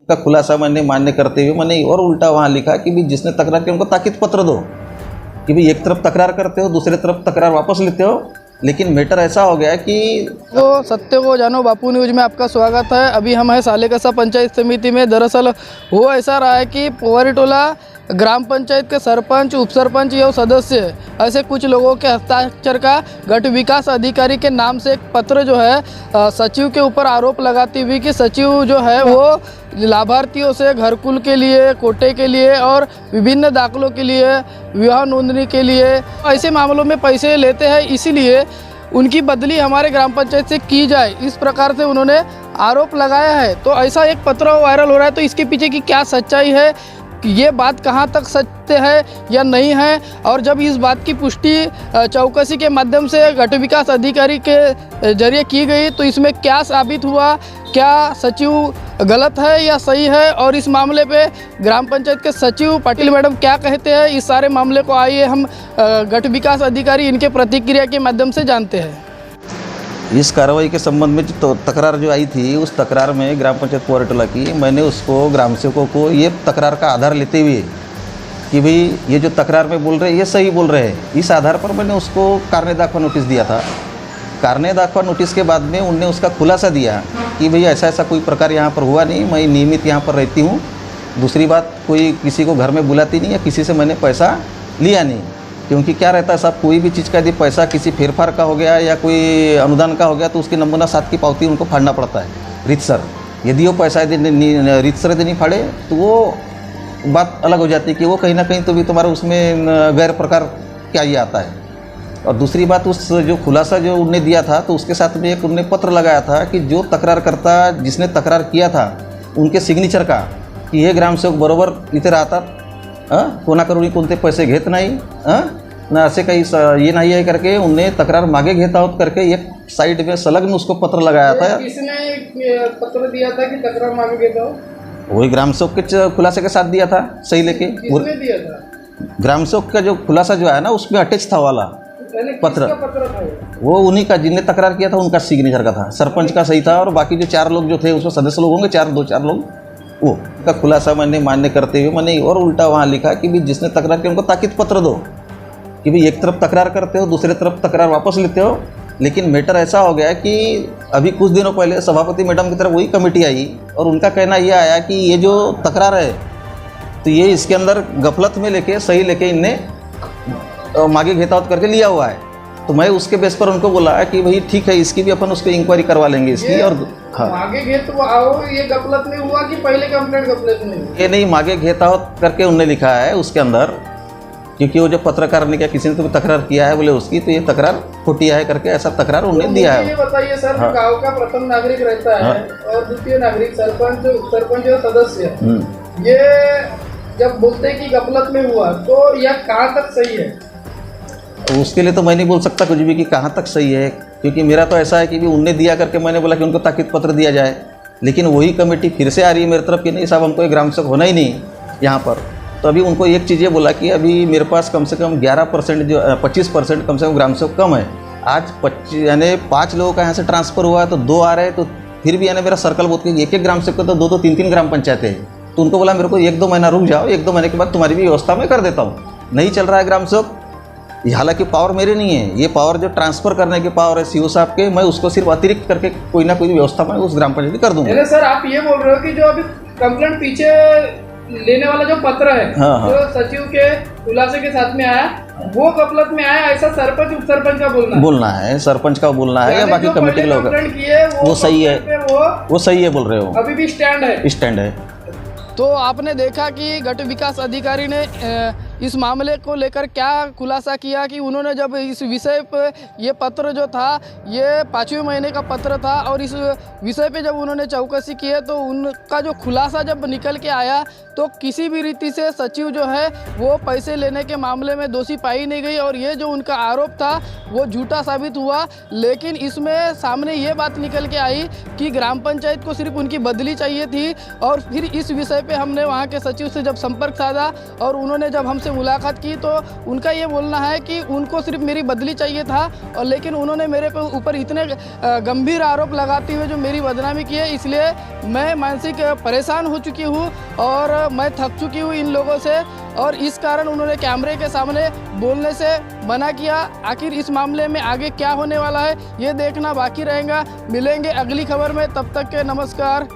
का खुलासा मैंने मान्य करते हुए मैंने और उल्टा वहाँ लिखा कि भी जिसने तकरार की उनको ताकीद पत्र दो कि भाई एक तरफ तकरार करते हो, दूसरी तरफ तकरार वापस लेते हो। लेकिन मैटर ऐसा हो गया कि तो सत्य को जानो बापू न्यूज में आपका स्वागत है। अभी हम हैं सालेकसा पंचायत समिति में। दरअसल वो ऐसा रहा है कि पोवारीटोला ग्राम पंचायत के सरपंच, उप सरपंच एवं सदस्य ऐसे कुछ लोगों के हस्ताक्षर का गट विकास अधिकारी के नाम से एक पत्र जो है सचिव के ऊपर आरोप लगाती हुई कि सचिव जो है वो लाभार्थियों से घरकुल के लिए, कोटे के लिए और विभिन्न दाखलों के लिए, विवाह नोंदनी के लिए ऐसे मामलों में पैसे लेते हैं, इसीलिए उनकी बदली हमारे ग्राम पंचायत से की जाए, इस प्रकार से उन्होंने आरोप लगाया है। तो ऐसा एक पत्र वायरल हो रहा है, तो इसके पीछे की क्या सच्चाई है, ये बात कहाँ तक सत्य है या नहीं है, और जब इस बात की पुष्टि चौकसी के माध्यम से गट विकास अधिकारी के जरिए की गई तो इसमें क्या साबित हुआ, क्या सचिव गलत है या सही है, और इस मामले पे ग्राम पंचायत के सचिव पाटिल मैडम क्या कहते हैं, इस सारे मामले को आइए हम गट विकास अधिकारी इनके प्रतिक्रिया के माध्यम से जानते हैं। इस कार्रवाई के संबंध में जो तकरार जो आई थी, उस तकरार में ग्राम पंचायत पोवारीटोला की मैंने उसको ग्राम सेवकों को ये तकरार का आधार लेते हुए कि भाई ये जो तकरार में बोल रहे हैं ये सही बोल रहे हैं, इस आधार पर मैंने उसको कारणे दाखवा नोटिस दिया था। कारणे दाखवा नोटिस के बाद में उनने उसका खुलासा दिया कि भाई ऐसा ऐसा कोई प्रकार यहाँ पर हुआ नहीं, मैं नियमित यहाँ पर रहती हूँ। दूसरी बात, कोई किसी को घर में बुलाती नहीं है, किसी से मैंने पैसा लिया नहीं। क्योंकि क्या रहता है साहब, कोई भी चीज़ का यदि पैसा किसी फेरफार का हो गया या कोई अनुदान का हो गया तो उसकी नमूना साथ की पावती उनको फाड़ना पड़ता है रीतसर। यदि वो पैसा यदि रीतसर यदि नहीं फाड़े तो वो बात अलग हो जाती है कि वो कहीं ना कहीं तो भी तुम्हारा उसमें गैर प्रकार क्या ये आता है। और दूसरी बात, उस जो खुलासा जो उनने दिया था तो उसके साथ में एक उनने पत्र लगाया था कि जो तकरार करता, जिसने तकरार किया था उनके सिग्नेचर का की हे ग्रामसेवक बरोबर इथे राहतात, कोणाकडून कोणते पैसे घेत नाही, ना असे काही ये नहीं है करके उनने तकरार मागे घेत आहोत करके एक साइड में संलग्न उसको पत्र लगाया था। किसने पत्र दिया था कि तकरार मांगे घेता हो? वही ग्रामसेवक के खुलासे के साथ दिया था, सही लेके। किसने दिया था? ग्रामसेवक का जो खुलासा जो है ना उसमें अटैच था वाला पत्र था वो उन्हीं का, जिनने तकरार किया था उनका सिग्नेचर का था। सरपंच का सही था और बाकी जो 4 लोग जो थे उसमें सदस्य लोग होंगे, 2-4 लोग, वो का खुलासा मैंने मान्य करते हुए मैंने और उल्टा वहाँ लिखा कि भी जिसने तकरार की उनको ताकीद पत्र दो कि भाई एक तरफ तकरार करते हो, दूसरी तरफ तकरार वापस लेते हो। लेकिन मैटर ऐसा हो गया कि अभी कुछ दिनों पहले सभापति मैडम की तरफ वही कमेटी आई और उनका कहना यह आया कि ये जो तकरार है तो ये इसके अंदर गफलत में लेके सही लेके इनने मागे घेतावत करके लिया हुआ है। तो मैं उसके बेस पर उनको बोला कि भाई ठीक है, इसकी भी अपन उसको इंक्वायरी करवा लेंगे इसकी। और हाँ, मागे घेत आओ, ये गफलत में हुआ कि पहले कंप्लेंट गफलत में हुई? ये नहीं, मागे घेतावत करके उनने लिखा है उसके अंदर, क्योंकि वो जो पत्रकार ने क्या किसी ने तो तकरार किया है बोले उसकी, तो ये तकरार खोटी है करके ऐसा तकरार उन्होंने दिया है। ये बताइए सर, हाँ। गांव का प्रथम नागरिक रहता है और द्वितीय नागरिक सरपंच, सरपंच और सदस्य, ये जब बोलते हैं कि गफलत में हुआ तो यह कहाँ तक सही है? उसके लिए तो मैं नहीं बोल सकता कुछ भी कि कहाँ तक सही है, क्योंकि मेरा तो ऐसा है कि भी उनने दिया करके मैंने बोला कि उनको ताकीद पत्र दिया जाए। लेकिन वही कमेटी फिर से आ रही है मेरी तरफ कि नहीं साहब हमको एक ग्रामसेवक होना ही नहीं यहाँ पर। तो अभी उनको एक चीज़ ये बोला कि अभी मेरे पास कम से कम 11% जो 25% कम से कम ग्रामसेवक कम है। आज 25 यानी 5 लोगों का यहाँ से ट्रांसफ़र हुआ है तो 2 आ रहे हैं, तो फिर भी यानी मेरा सर्कल बहुत कि एक ग्रामसेवक को तो 2-2, 3-3 ग्राम पंचायतें हैं। तो उनको बोला मेरे को 1-2 महीना रुक जाओ, 1-2 महीने के बाद तुम्हारी भी व्यवस्था मैं कर देता हूँ। नहीं चल रहा है ग्रामसेवक, हालांकि पावर मेरे नहीं है, ये पावर जो ट्रांसफ़र करने की पावर है सीओ साहब के, मैं उसको सिर्फ अतिरिक्त करके कोई ना कोई व्यवस्था मैं उस ग्राम पंचायत कर दूंगा। सर आप ये बोल रहे हो कि जो अभी कंप्लेंट पीछे लेने वाला जो पत्र है, हाँ। जो सचिव के खुलासे के साथ में आया, वो गफलत में आया, ऐसा सरपंच उप सरपंच का बोलना है, सरपंच का बोलना है या बाकी कमेटी के लोग वो सही है, वो सही है बोल रहे हो, अभी भी स्टैंड है। तो आपने देखा कि गट विकास अधिकारी ने इस मामले को लेकर क्या खुलासा किया कि उन्होंने जब इस विषय पर ये पत्र जो था ये 5वें महीने का पत्र था और इस विषय पे जब उन्होंने चौकसी की है तो उनका जो खुलासा जब निकल के आया तो किसी भी रीति से सचिव जो है वो पैसे लेने के मामले में दोषी पाई नहीं गई और ये जो उनका आरोप था वो झूठा साबित हुआ। लेकिन इसमें सामने ये बात निकल के आई कि ग्राम पंचायत को सिर्फ उनकी बदली चाहिए थी और फिर इस विषय पे हमने वहाँ के सचिव से जब संपर्क साधा और उन्होंने जब हमसे उनसे मुलाकात की तो उनका ये बोलना है कि उनको सिर्फ मेरी बदली चाहिए था, और लेकिन उन्होंने मेरे पे ऊपर इतने गंभीर आरोप लगाते हुए जो मेरी बदनामी की है, इसलिए मैं मानसिक परेशान हो चुकी हूँ और मैं थक चुकी हूँ इन लोगों से, और इस कारण उन्होंने कैमरे के सामने बोलने से मना किया। आखिर इस मामले में आगे क्या होने वाला है ये देखना बाकी रहेगा। मिलेंगे अगली खबर में, तब तक के नमस्कार।